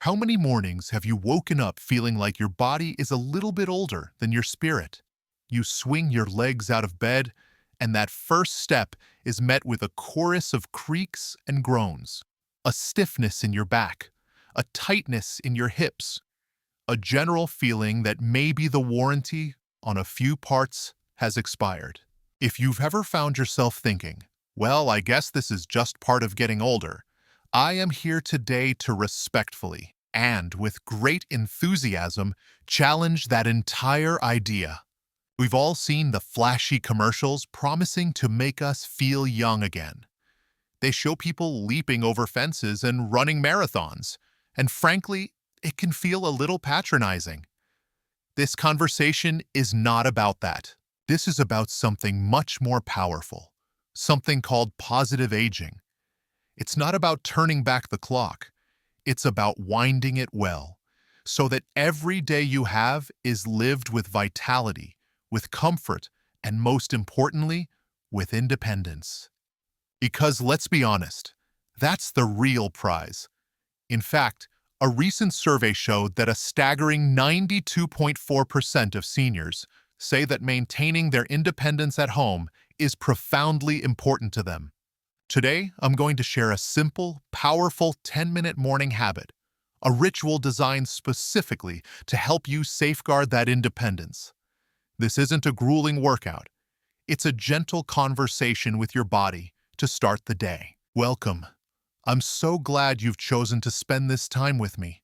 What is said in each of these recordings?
How many mornings have you woken up feeling like your body is a little bit older than your spirit? You swing your legs out of bed, and that first step is met with a chorus of creaks and groans, a stiffness in your back, a tightness in your hips, a general feeling that maybe the warranty on a few parts has expired. If you've ever found yourself thinking, well, I guess this is just part of getting older, I am here today to respectfully and with great enthusiasm challenge that entire idea. We've all seen the flashy commercials promising to make us feel young again. They show people leaping over fences and running marathons, and frankly, it can feel a little patronizing. This conversation is not about that. This is about something much more powerful, something called positive aging. It's not about turning back the clock. It's about winding it well, so that every day you have is lived with vitality, with comfort, and most importantly, with independence. Because let's be honest, that's the real prize. In fact, a recent survey showed that a staggering 92.4% of seniors say that maintaining their independence at home is profoundly important to them. Today, I'm going to share a simple, powerful 10-minute morning habit, a ritual designed specifically to help you safeguard that independence. This isn't a grueling workout. It's a gentle conversation with your body to start the day. Welcome. I'm so glad you've chosen to spend this time with me.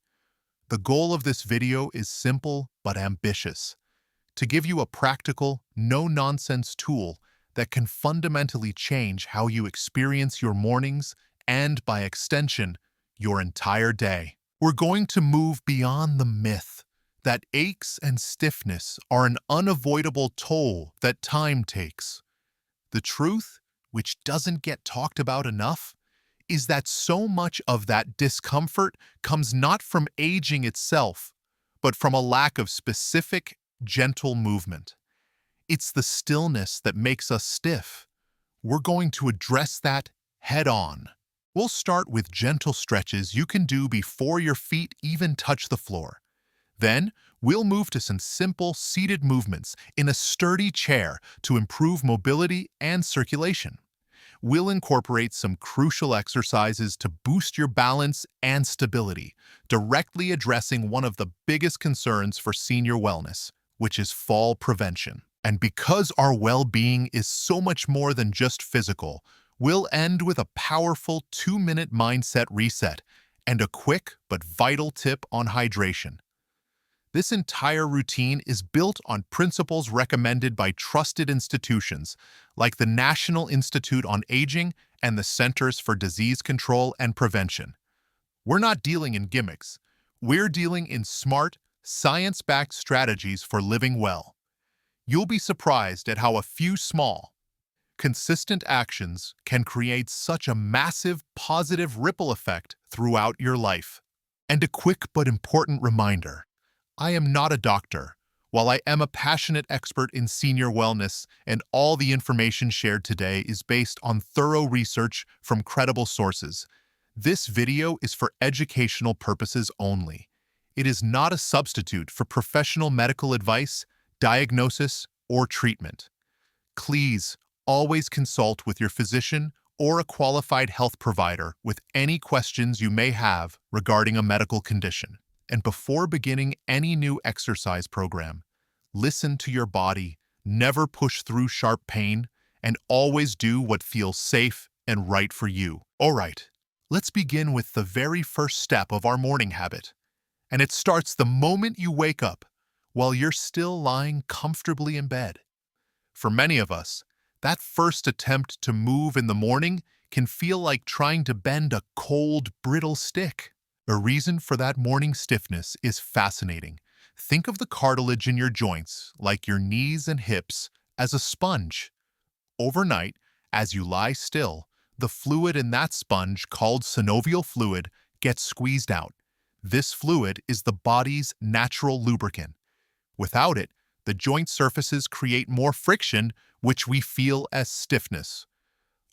The goal of this video is simple but ambitious: to give you a practical, no-nonsense tool that can fundamentally change how you experience your mornings and, by extension, your entire day. We're going to move beyond the myth that aches and stiffness are an unavoidable toll that time takes. The truth, which doesn't get talked about enough, is that so much of that discomfort comes not from aging itself, but from a lack of specific, gentle movement. It's the stillness that makes us stiff. We're going to address that head on. We'll start with gentle stretches you can do before your feet even touch the floor. Then, we'll move to some simple seated movements in a sturdy chair to improve mobility and circulation. We'll incorporate some crucial exercises to boost your balance and stability, directly addressing one of the biggest concerns for senior wellness, which is fall prevention. And because our well-being is so much more than just physical, we'll end with a powerful 2-minute mindset reset and a quick but vital tip on hydration. This entire routine is built on principles recommended by trusted institutions like the National Institute on Aging and the Centers for Disease Control and Prevention. We're not dealing in gimmicks. We're dealing in smart, science-backed strategies for living well. You'll be surprised at how a few small, consistent actions can create such a massive positive ripple effect throughout your life. And a quick but important reminder: I am not a doctor. While I am a passionate expert in senior wellness, and all the information shared today is based on thorough research from credible sources, this video is for educational purposes only. It is not a substitute for professional medical advice, diagnosis, or treatment. Please always consult with your physician or a qualified health provider with any questions you may have regarding a medical condition. And before beginning any new exercise program, listen to your body, never push through sharp pain, and always do what feels safe and right for you. All right, let's begin with the very first step of our morning habit. And it starts the moment you wake up, while you're still lying comfortably in bed. For many of us, that first attempt to move in the morning can feel like trying to bend a cold, brittle stick. A reason for that morning stiffness is fascinating. Think of the cartilage in your joints, like your knees and hips, as a sponge. Overnight, as you lie still, the fluid in that sponge, called synovial fluid, gets squeezed out. This fluid is the body's natural lubricant. Without it, the joint surfaces create more friction, which we feel as stiffness.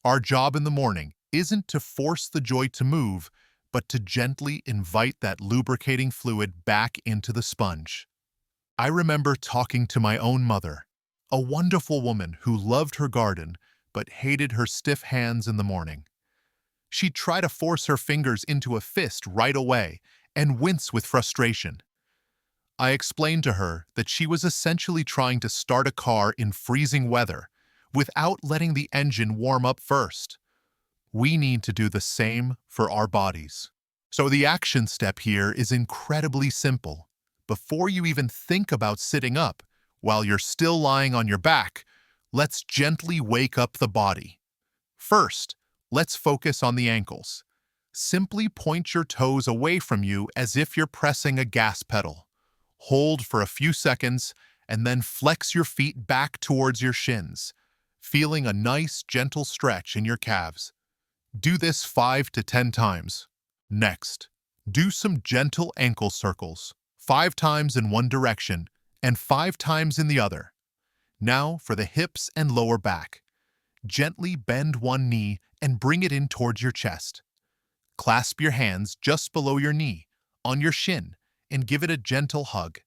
Our job in the morning isn't to force the joint to move, but to gently invite that lubricating fluid back into the sponge. I remember talking to my own mother, a wonderful woman who loved her garden but hated her stiff hands in the morning. She'd try to force her fingers into a fist right away and wince with frustration. I explained to her that she was essentially trying to start a car in freezing weather without letting the engine warm up first. We need to do the same for our bodies. So the action step here is incredibly simple. Before you even think about sitting up, while you're still lying on your back, let's gently wake up the body. First, let's focus on the ankles. Simply point your toes away from you as if you're pressing a gas pedal. Hold for a few seconds and then flex your feet back towards your shins, feeling a nice, gentle stretch in your calves. Do this 5 to 10 times. Next, do some gentle ankle circles, 5 times in one direction and 5 times in the other. Now for the hips and lower back. Gently bend one knee and bring it in towards your chest. Clasp your hands just below your knee, on your shin, and give it a gentle hug.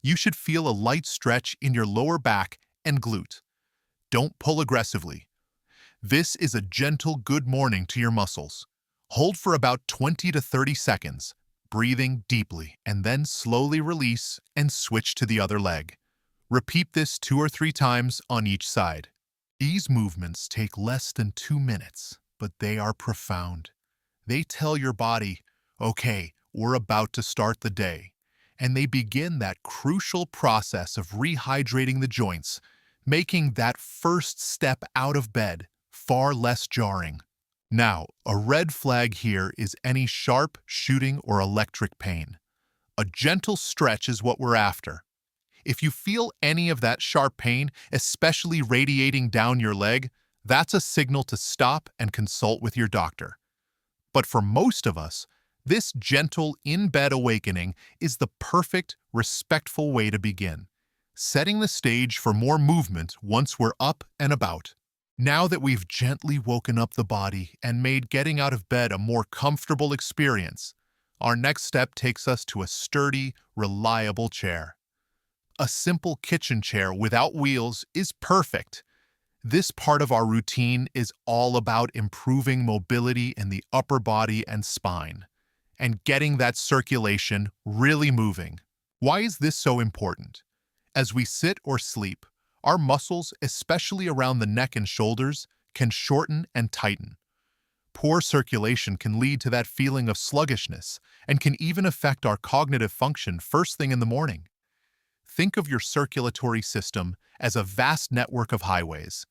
You should feel a light stretch in your lower back and glute. Don't pull aggressively. This is a gentle good morning to your muscles. Hold for about 20 to 30 seconds, breathing deeply, and then slowly release and switch to the other leg. Repeat this 2 or 3 times on each side. These movements take less than 2 minutes, but they are profound. They tell your body, okay, we're about to start the day, and they begin that crucial process of rehydrating the joints, making that first step out of bed far less jarring. Now, a red flag here is any sharp, shooting, or electric pain. A gentle stretch is what we're after. If you feel any of that sharp pain, especially radiating down your leg, that's a signal to stop and consult with your doctor. But for most of us, this gentle in-bed awakening is the perfect, respectful way to begin, setting the stage for more movement once we're up and about. Now that we've gently woken up the body and made getting out of bed a more comfortable experience, our next step takes us to a sturdy, reliable chair. A simple kitchen chair without wheels is perfect. This part of our routine is all about improving mobility in the upper body and spine, and getting that circulation really moving. Why is this so important? As we sit or sleep, our muscles, especially around the neck and shoulders, can shorten and tighten. Poor circulation can lead to that feeling of sluggishness and can even affect our cognitive function first thing in the morning. Think of your circulatory system as a vast network of highways.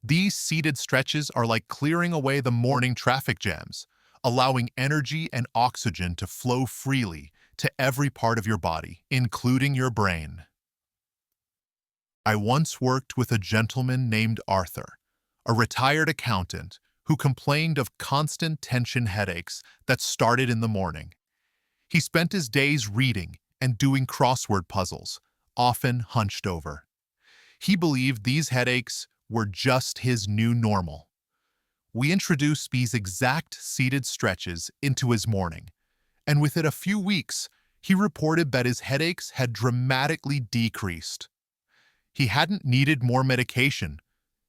These seated stretches are like clearing away the morning traffic jams, allowing energy and oxygen to flow freely to every part of your body, including your brain. I once worked with a gentleman named Arthur, a retired accountant who complained of constant tension headaches that started in the morning. He spent his days reading and doing crossword puzzles, often hunched over. He believed these headaches were just his new normal. We introduced these exact seated stretches into his morning, and within a few weeks, he reported that his headaches had dramatically decreased. He hadn't needed more medication.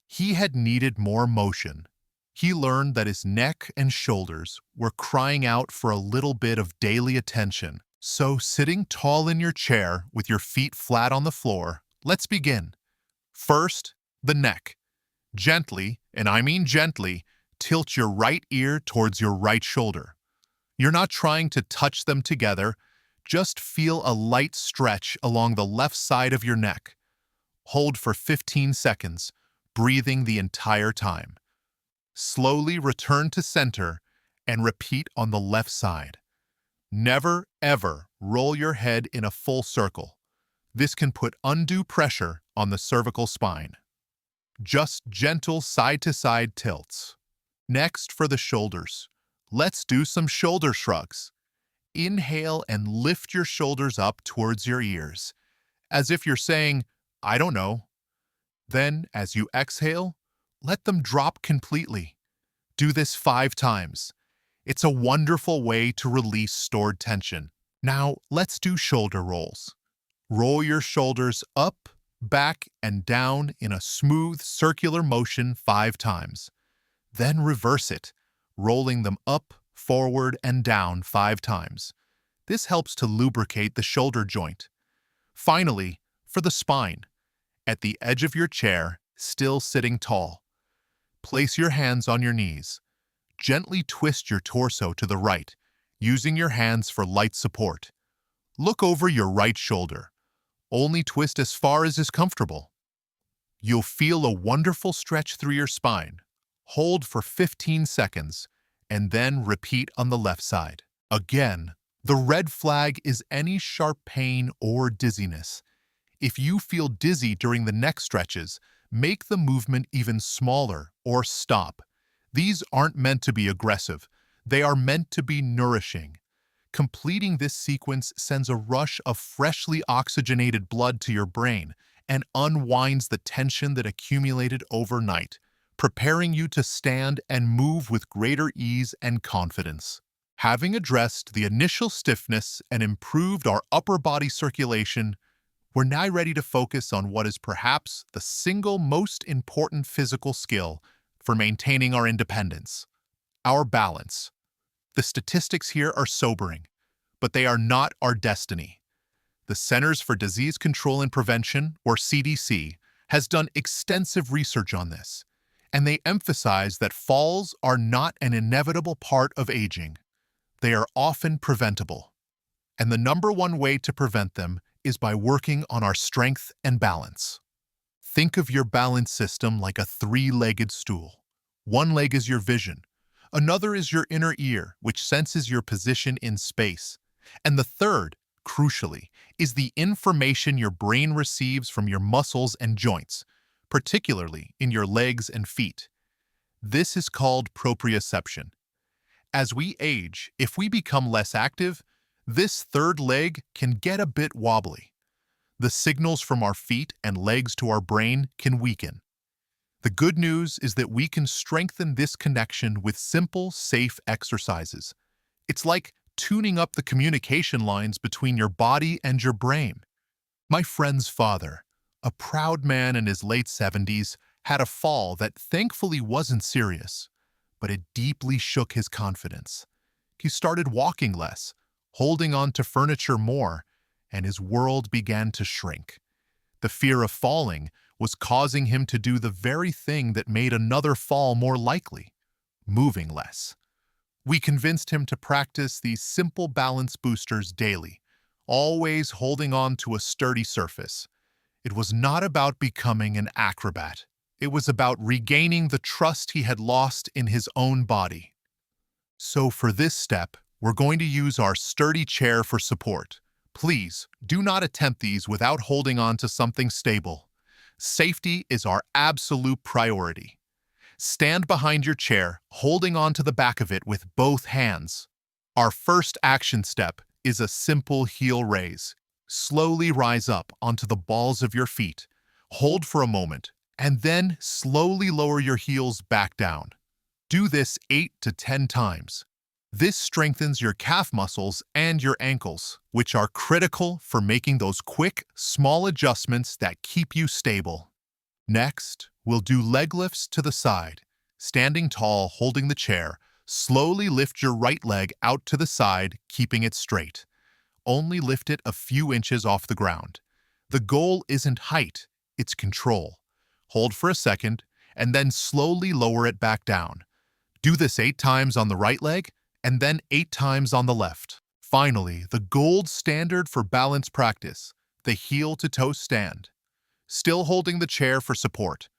He had needed more motion. He learned that his neck and shoulders were crying out for a little bit of daily attention. So, sitting tall in your chair with your feet flat on the floor, let's begin. First, the neck. Gently, and I mean gently, tilt your right ear towards your right shoulder. You're not trying to touch them together, just feel a light stretch along the left side of your neck. Hold for 15 seconds, breathing the entire time. Slowly return to center and repeat on the left side. Never, ever roll your head in a full circle. This can put undue pressure on the cervical spine. Just gentle side-to-side tilts. Next, for the shoulders. Let's do some shoulder shrugs. Inhale and lift your shoulders up towards your ears, as if you're saying, I don't know. Then, as you exhale, let them drop completely. Do this 5 times. It's a wonderful way to release stored tension. Now, let's do shoulder rolls. Roll your shoulders up, back, and down in a smooth circular motion 5 times. Then reverse it, rolling them up, forward, and down 5 times. This helps to lubricate the shoulder joint. Finally, for the spine, at the edge of your chair, still sitting tall, place your hands on your knees. Gently twist your torso to the right, using your hands for light support. Look over your right shoulder. Only twist as far as is comfortable. You'll feel a wonderful stretch through your spine. Hold for 15 seconds, and then repeat on the left side. Again, the red flag is any sharp pain or dizziness. If you feel dizzy during the neck stretches, make the movement even smaller or stop. These aren't meant to be aggressive. They are meant to be nourishing. Completing this sequence sends a rush of freshly oxygenated blood to your brain and unwinds the tension that accumulated overnight, preparing you to stand and move with greater ease and confidence. Having addressed the initial stiffness and improved our upper body circulation, we're now ready to focus on what is perhaps the single most important physical skill for maintaining our independence: our balance. The statistics here are sobering, but they are not our destiny. The Centers for Disease Control and Prevention, or CDC, has done extensive research on this, and they emphasize that falls are not an inevitable part of aging. They are often preventable, and the number one way to prevent them is by working on our strength and balance. Think of your balance system like a three-legged stool. One leg is your vision. Another is your inner ear, which senses your position in space. And the third, crucially, is the information your brain receives from your muscles and joints, particularly in your legs and feet. This is called proprioception. As we age, if we become less active, this third leg can get a bit wobbly. The signals from our feet and legs to our brain can weaken. The good news is that we can strengthen this connection with simple, safe exercises. It's like tuning up the communication lines between your body and your brain. My friend's father, a proud man in his late 70s, had a fall that thankfully wasn't serious, but it deeply shook his confidence. He started walking less, holding on to furniture more, and his world began to shrink. The fear of falling was causing him to do the very thing that made another fall more likely: moving less. We convinced him to practice these simple balance boosters daily, always holding on to a sturdy surface. It was not about becoming an acrobat. It was about regaining the trust he had lost in his own body. So for this step, we're going to use our sturdy chair for support. Please, do not attempt these without holding on to something stable. Safety is our absolute priority. Stand behind your chair, holding on to the back of it with both hands. Our first action step is a simple heel raise. Slowly rise up onto the balls of your feet. Hold for a moment, and then slowly lower your heels back down. Do this 8 to 10 times. This strengthens your calf muscles and your ankles, which are critical for making those quick, small adjustments that keep you stable. Next, we'll do leg lifts to the side. Standing tall, holding the chair, slowly lift your right leg out to the side, keeping it straight. Only lift it a few inches off the ground. The goal isn't height, it's control. Hold for a second, and then slowly lower it back down. Do this 8 times on the right leg, and then 8 times on the left. Finally, the gold standard for balance practice, the heel-to-toe stand. Still holding the chair for support,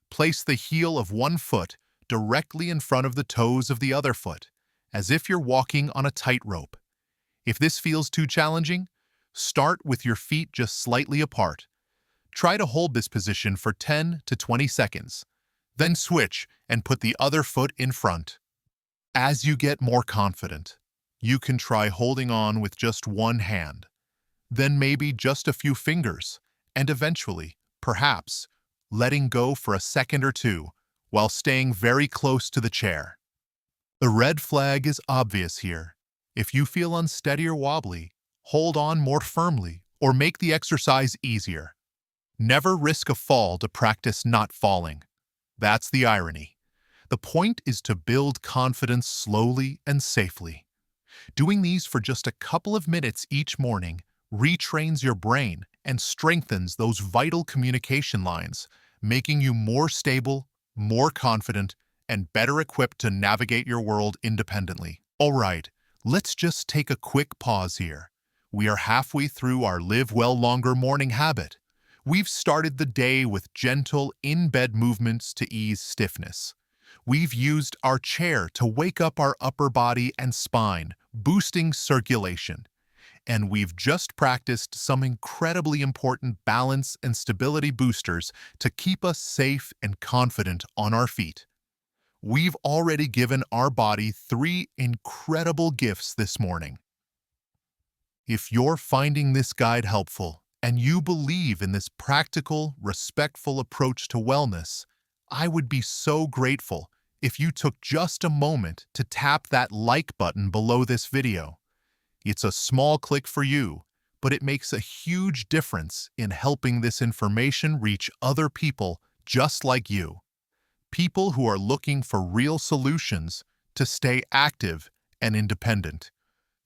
place the heel of one foot directly in front of the toes of the other foot, as if you're walking on a tightrope. If this feels too challenging, start with your feet just slightly apart. Try to hold this position for 10 to 20 seconds. Then switch and put the other foot in front. As you get more confident, you can try holding on with just one hand, then maybe just a few fingers, and eventually, perhaps, letting go for a second or two while staying very close to the chair. The red flag is obvious here. If you feel unsteady or wobbly, hold on more firmly or make the exercise easier. Never risk a fall to practice not falling. That's the irony. The point is to build confidence slowly and safely. Doing these for just a couple of minutes each morning retrains your brain and strengthens those vital communication lines, making you more stable, more confident, and better equipped to navigate your world independently. All right, let's just take a quick pause here. We are halfway through our Live Well Longer morning habit. We've started the day with gentle in-bed movements to ease stiffness. We've used our chair to wake up our upper body and spine, boosting circulation. And we've just practiced some incredibly important balance and stability boosters to keep us safe and confident on our feet. We've already given our body 3 incredible gifts this morning. If you're finding this guide helpful and you believe in this practical, respectful approach to wellness, I would be so grateful if you took just a moment to tap that like button below this video. It's a small click for you, but it makes a huge difference in helping this information reach other people just like you. People who are looking for real solutions to stay active and independent.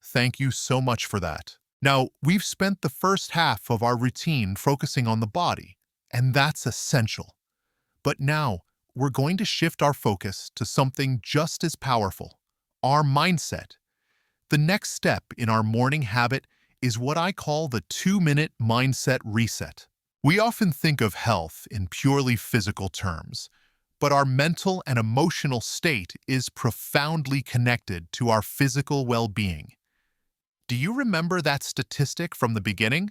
Thank you so much for that. Now, we've spent the first half of our routine focusing on the body, and that's essential. But now, we're going to shift our focus to something just as powerful, our mindset. The next step in our morning habit is what I call the 2-minute mindset reset. We often think of health in purely physical terms, but our mental and emotional state is profoundly connected to our physical well-being. Do you remember that statistic from the beginning?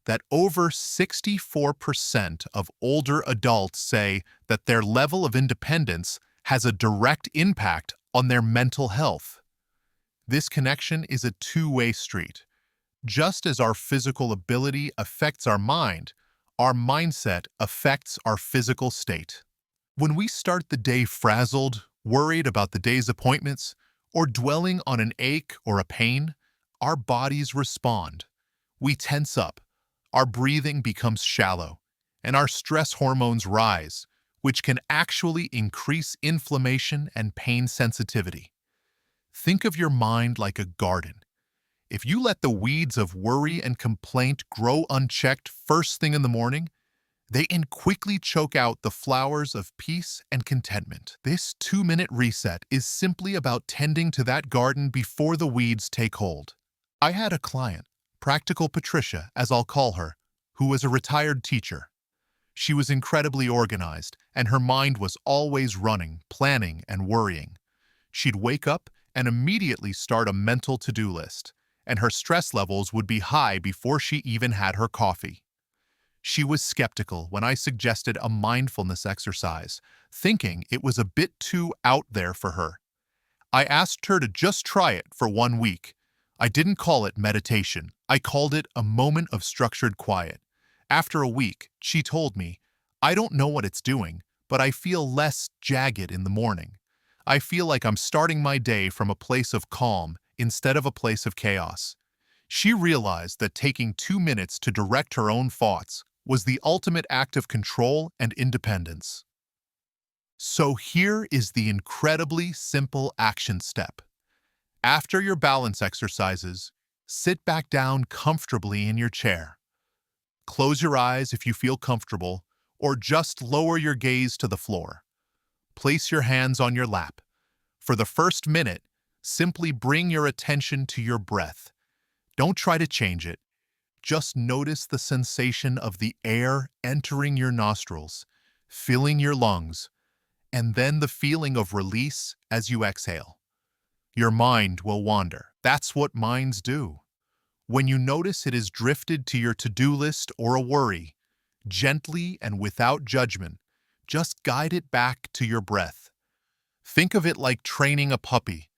That over 64% of older adults say that their level of independence has a direct impact on their mental health. This connection is a two-way street. Just as our physical ability affects our mindset affects our physical state. When we start the day frazzled, worried about the day's appointments, or dwelling on an ache or a pain, our bodies respond. We tense up, our breathing becomes shallow, and our stress hormones rise, which can actually increase inflammation and pain sensitivity. Think of your mind like a garden. If you let the weeds of worry and complaint grow unchecked first thing in the morning, they can quickly choke out the flowers of peace and contentment. This 2-minute reset is simply about tending to that garden before the weeds take hold. I had a client, Practical Patricia, as I'll call her, who was a retired teacher. She was incredibly organized, and her mind was always running, planning, and worrying. She'd wake up and immediately start a mental to-do list, and her stress levels would be high before she even had her coffee. She was skeptical when I suggested a mindfulness exercise, thinking it was a bit too out there for her. I asked her to just try it for 1 week. I didn't call it meditation. I called it a moment of structured quiet. After a week, she told me, "I don't know what it's doing, but I feel less jagged in the morning. I feel like I'm starting my day from a place of calm instead of a place of chaos." She realized that taking 2 minutes to direct her own thoughts was the ultimate act of control and independence. So here is the incredibly simple action step. After your balance exercises, sit back down comfortably in your chair. Close your eyes if you feel comfortable, or just lower your gaze to the floor. Place your hands on your lap. For the first minute, simply bring your attention to your breath. Don't try to change it. Just notice the sensation of the air entering your nostrils, filling your lungs, and then the feeling of release as you exhale. Your mind will wander. That's what minds do. When you notice it has drifted to your to-do list or a worry, gently and without judgment, just guide it back to your breath. Think of it like training a puppy.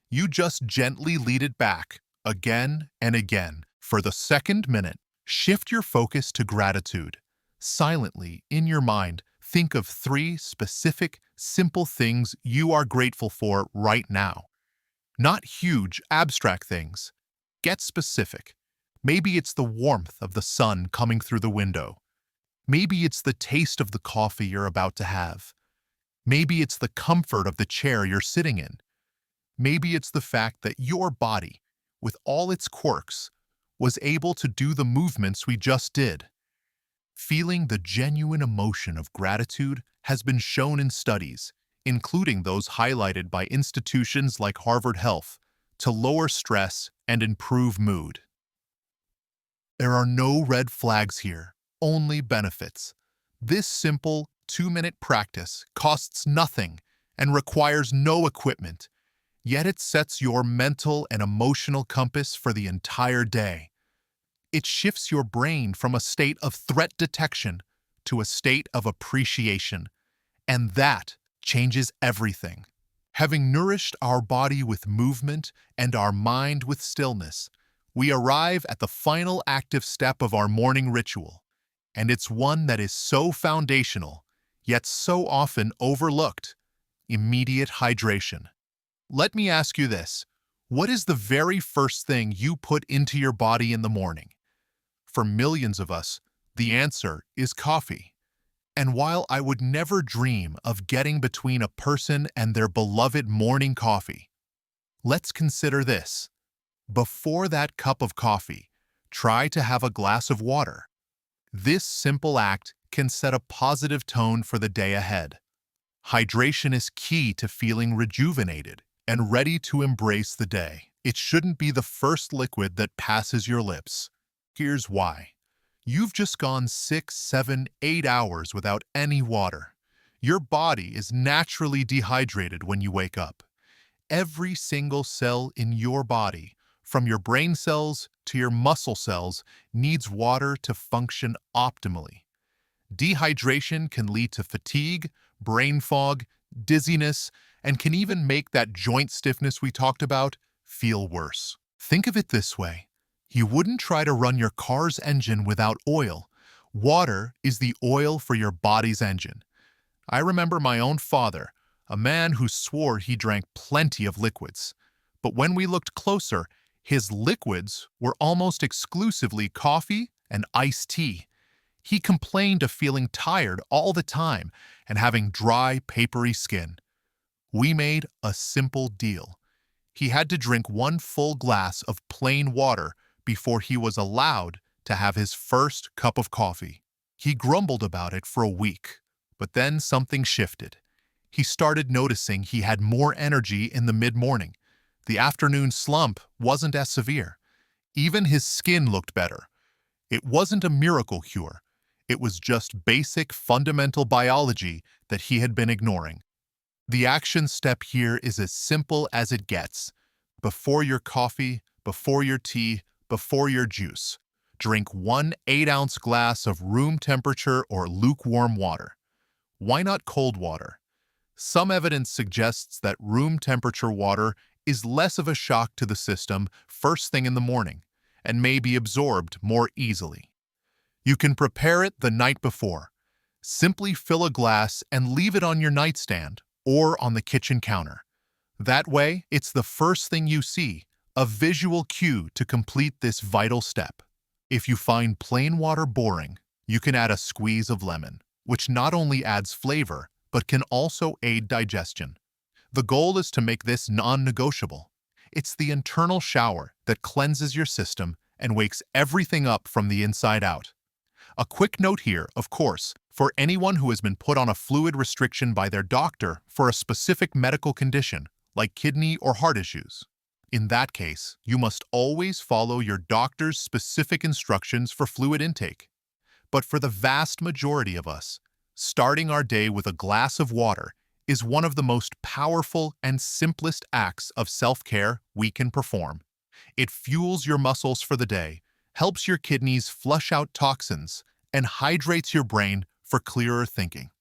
You just gently lead it back, again and again. For the second minute, shift your focus to gratitude. Silently, in your mind, Think of 3 specific, simple things you are grateful for right now. Not huge, abstract things. Get specific. Maybe it's the warmth of the sun coming through the window. Maybe it's the taste of the coffee you're about to have. Maybe it's the comfort of the chair you're sitting in. Maybe it's the fact that your body, with all its quirks, was able to do the movements we just did. Feeling the genuine emotion of gratitude has been shown in studies, including those highlighted by institutions like Harvard Health, to lower stress and improve mood. There are no red flags here, only benefits. This simple 2-minute practice costs nothing and requires no equipment, yet it sets your mental and emotional compass for the entire day. It shifts your brain from a state of threat detection to a state of appreciation, and that changes everything. Having nourished our body with movement and our mind with stillness, we arrive at the final active step of our morning ritual, and it's one that is so foundational, yet so often overlooked: immediate hydration. Let me ask you this: what is the very first thing you put into your body in the morning? For millions of us, the answer is coffee. And while I would never dream of getting between a person and their beloved morning coffee, let's consider this. Before that cup of coffee, try to have a glass of water. This simple act can set a positive tone for the day ahead. Hydration is key to feeling rejuvenated and ready to embrace the day. It shouldn't be the first liquid that passes your lips. Here's why. You've just gone 6, 7, 8 hours without any water. Your body is naturally dehydrated when you wake up. Every single cell in your body, from your brain cells to your muscle cells, needs water to function optimally. Dehydration can lead to fatigue, brain fog, dizziness, and can even make that joint stiffness we talked about feel worse. Think of it this way. You wouldn't try to run your car's engine without oil. Water is the oil for your body's engine. I remember my own father, a man who swore he drank plenty of liquids. But when we looked closer, his liquids were almost exclusively coffee and iced tea. He complained of feeling tired all the time and having dry, papery skin. We made a simple deal. He had to drink 1 full glass of plain water before he was allowed to have his first cup of coffee. He grumbled about it for a week, but then something shifted. He started noticing he had more energy in the mid-morning. The afternoon slump wasn't as severe. Even his skin looked better. It wasn't a miracle cure. It was just basic fundamental biology that he had been ignoring. The action step here is as simple as it gets. Before your coffee, before your tea, before your juice, drink 1 8-ounce glass of room temperature or lukewarm water. Why not cold water? Some evidence suggests that room temperature water is less of a shock to the system first thing in the morning and may be absorbed more easily. You can prepare it the night before. Simply fill a glass and leave it on your nightstand or on the kitchen counter. That way, it's the first thing you see, a visual cue to complete this vital step. If you find plain water boring, you can add a squeeze of lemon, which not only adds flavor, but can also aid digestion. The goal is to make this non-negotiable. It's the internal shower that cleanses your system and wakes everything up from the inside out. A quick note here, of course, for anyone who has been put on a fluid restriction by their doctor for a specific medical condition, like kidney or heart issues. In that case, you must always follow your doctor's specific instructions for fluid intake. But for the vast majority of us, starting our day with a glass of water is one of the most powerful and simplest acts of self-care we can perform. It fuels your muscles for the day, helps your kidneys flush out toxins, and hydrates your brain for clearer thinking.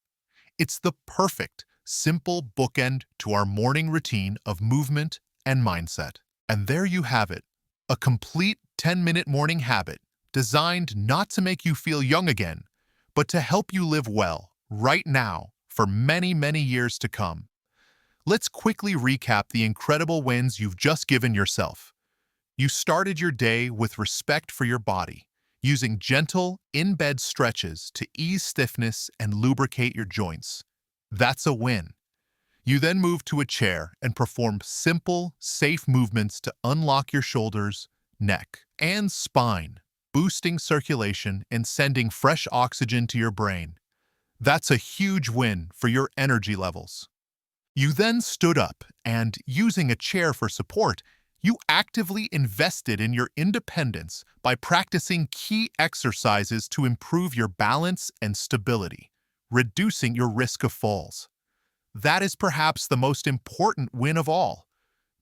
It's the perfect, simple bookend to our morning routine of movement and mindset. And there you have it, a complete 10-minute morning habit designed not to make you feel young again, but to help you live well, right now for many, many years to come. Let's quickly recap the incredible wins you've just given yourself. You started your day with respect for your body, using gentle, in-bed stretches to ease stiffness and lubricate your joints. That's a win. You then moved to a chair and performed simple, safe movements to unlock your shoulders, neck, and spine, boosting circulation and sending fresh oxygen to your brain. That's a huge win for your energy levels. You then stood up and, using a chair for support, you actively invested in your independence by practicing key exercises to improve your balance and stability, reducing your risk of falls. That is perhaps the most important win of all.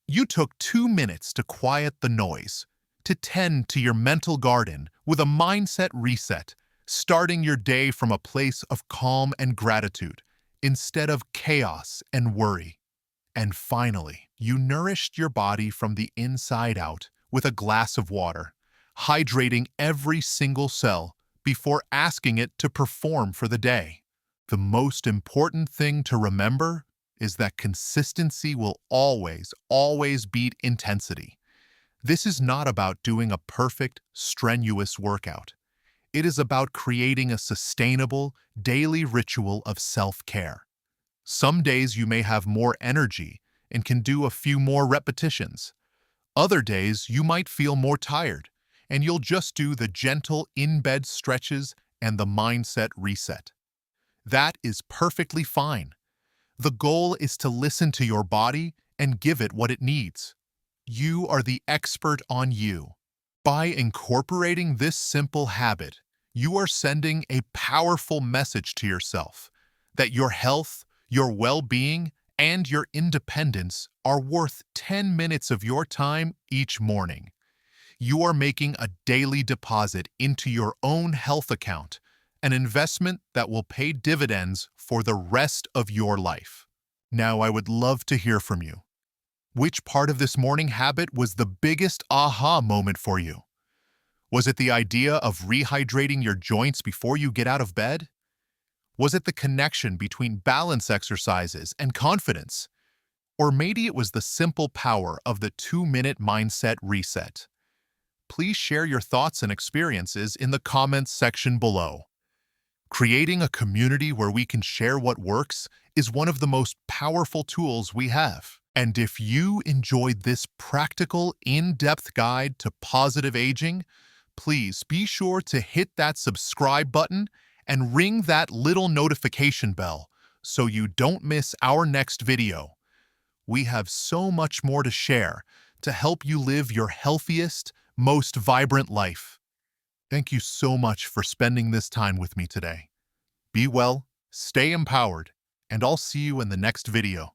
You took 2 minutes to quiet the noise, to tend to your mental garden with a mindset reset, starting your day from a place of calm and gratitude instead of chaos and worry. And finally, you nourished your body from the inside out with a glass of water, hydrating every single cell before asking it to perform for the day. The most important thing to remember is that consistency will always, always beat intensity. This is not about doing a perfect, strenuous workout. It is about creating a sustainable, daily ritual of self-care. Some days you may have more energy and can do a few more repetitions. Other days you might feel more tired, and you'll just do the gentle in-bed stretches and the mindset reset. That is perfectly fine. The goal is to listen to your body and give it what it needs. You are the expert on you. By incorporating this simple habit, you are sending a powerful message to yourself that your health, your well-being, and your independence are worth 10 minutes of your time each morning. You are making a daily deposit into your own health account, an investment that will pay dividends for the rest of your life. Now, I would love to hear from you. Which part of this morning habit was the biggest aha moment for you? Was it the idea of rehydrating your joints before you get out of bed? Was it the connection between balance exercises and confidence? Or maybe it was the simple power of the 2-minute mindset reset. Please share your thoughts and experiences in the comments section below. Creating a community where we can share what works is one of the most powerful tools we have. And if you enjoyed this practical, in-depth guide to positive aging, please be sure to hit that subscribe button and ring that little notification bell so you don't miss our next video. We have so much more to share to help you live your healthiest, most vibrant life. Thank you so much for spending this time with me today. Be well, stay empowered, and I'll see you in the next video.